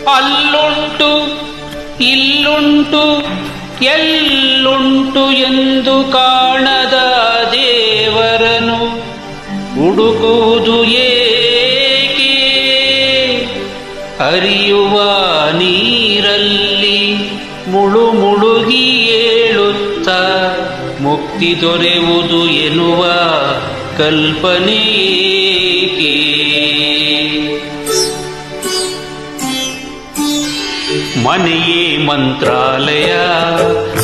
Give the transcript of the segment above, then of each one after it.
ಅಲ್ಲುಂಟು ಇಲ್ಲುಂಟು ಎಲ್ಲುಂಟು ಎಂದು ಕಾಣದ ದೇವರನು ಹುಡುಕುವುದು ಏಕೆ? ಹರಿಯುವ ನೀರಲ್ಲಿ ಮುಳುಗಿ ಏಳುತ್ತ ಮುಕ್ತಿ ದೊರೆಯುವುದು ಎನ್ನುವ ಕಲ್ಪನೆ ಏಕೆ? ಮನೆಯೇ ಮಂತ್ರಾಲಯ,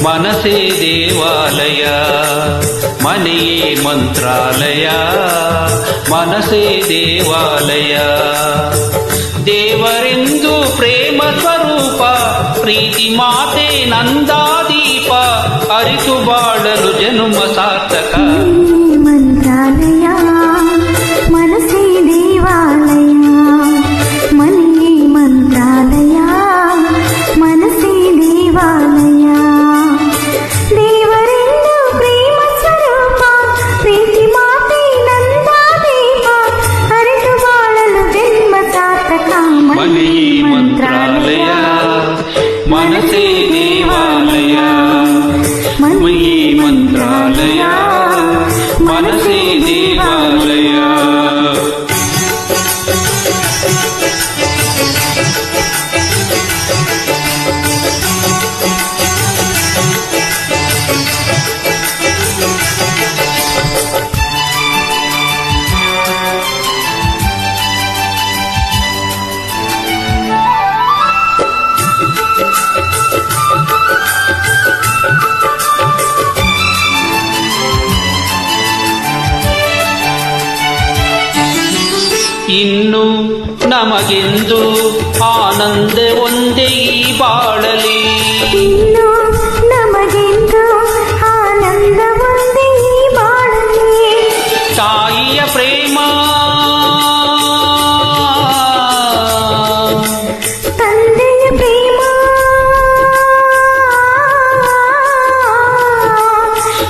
ಮನಸೇ ದೇವಾಲಯ. ಮನೆಯೇ ಮಂತ್ರಾಲಯ, ಮನಸೇ ದೇವಾಲಯ. ದೇವರೆಂದು ಪ್ರೇಮ ಸ್ವರೂಪ, ಪ್ರೀತಿ ಮಾತೆ ನಂದಾದೀಪ. ಅರಿತು ಬಾಳಲು ಜನುಮ ಸಾರ್ಥಕ. ಮಂತ್ರಾಲಯ, ಮನಸೇ ದೇವಾಲಯ. ಮನೆಯೇ ಮಂತ್ರಾಲಯ, ಮನಸೇ ದೇವಾಲಯ. ದೇವರೆಂದು ಪ್ರೇಮ ಸ್ವರೂಪ, ಪ್ರೀತಿ ಮಾತೆ ನಂದಾದೀಪ. ಅರಿತು ಬಾಳಲು ಜನ್ಮ ಸಾರ್ಥಕ. ಮನೆಯೇ ಮಂತ್ರಾಲಯ, ಮನಸೇ ದೇವಾಲಯ. ಮನೆಯೇ ಮಂತ್ರಾಲಯ, ಮನಸೇ ದೇವಾಲಯ. ಇನ್ನು ನಮಗೆಂದು ಆನಂದ ಒಂದೇ ಈ ಬಾಳಲಿ. ಇನ್ನು ನಮಗೆಂದು ಆನಂದ ಒಂದೇ ಈ ಬಾಳಲಿ. ತಾಯಿಯ ಪ್ರೇಮ, ತಂದೆಯ ಪ್ರೇಮ,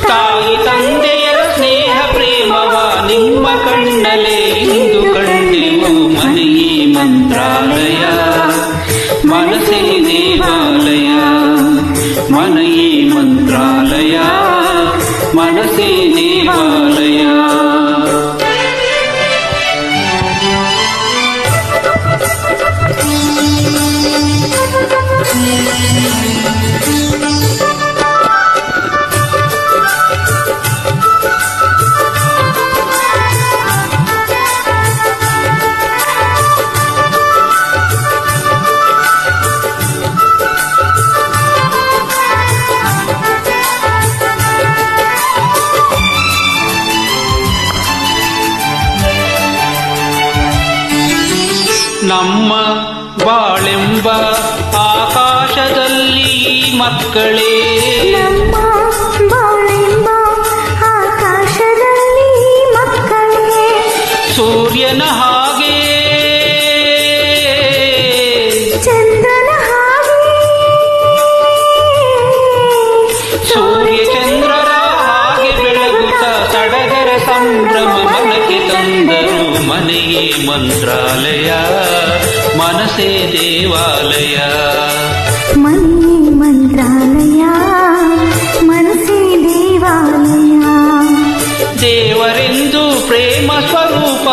ತಾಯಿ ತಂದೆಯರ ಸ್ನೇಹ ಪ್ರೇಮವ ನಿಮ್ಮ ಕಣ್ಣಲೆ ಇಂದು ಕಂಡೆವು. ಮನೆಯೇ ಮಂತ್ರಾಲಯ, ಮನಸೇ ದೇವಾಲಯ. ಮನೆಯೇ ಮಂತ್ರಾಲಯ, ಮನಸೇ ದೇವಾಲಯ. ನಮ್ಮ ಬಾಳೆಂಬ ಆಕಾಶದಲ್ಲಿ ಮಕ್ಕಳೇ, ನಮ್ಮ ಬಾಳೆಂಬ ಆಕಾಶದಲ್ಲಿ ಮಕ್ಕಳೇ. ಸೂರ್ಯನ ಹಾಗೆ ಚಂದ್ರನ ಹಾಗೆ, ಸೂರ್ಯ ಚಂದ್ರರ ಹಾಗೆ ಬೆಳಗುತ್ತ ಸಡಗರ ಸಂಭ್ರಮ ಮನಕ್ಕೆ ತಂದರು. ಮನೆಯೇ ಮಂತ್ರಾಲಯ, ಮನಸೇ ದೇವಾಲಯ. ಮನೆಯೇ ಮಂತ್ರಾಲಯ, ಮನಸೇ ದೇವಾಲಯ. ದೇವರೆಂದು ಪ್ರೇಮ ಸ್ವರೂಪ,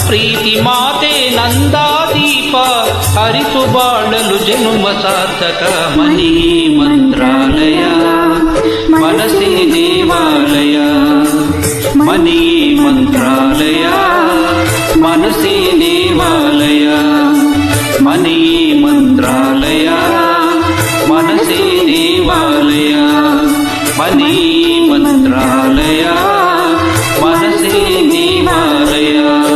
ಪ್ರೀತಿ ಮಾತೆ ನಂದಾದೀಪ. ಅರಿತು ಬಾಳಲು ಜನುಮ ಸಾರ್ಥಕ. ಮನೆಯೇ ಮಂತ್ರಾಲಯ, ಮನಸೇ ದೇವಾಲಯ. ಮನೆಯೇ ಮಂತ್ರಾಲಯ, ಮನಸೇ ದೇವಾಲಯ. ಮನೆಯೇ ಮಂತ್ರಾಲಯ, ಮನಸೇ ದೇವಾಲಯ. ಮನೆಯೇ ಮಂತ್ರಾಲಯ.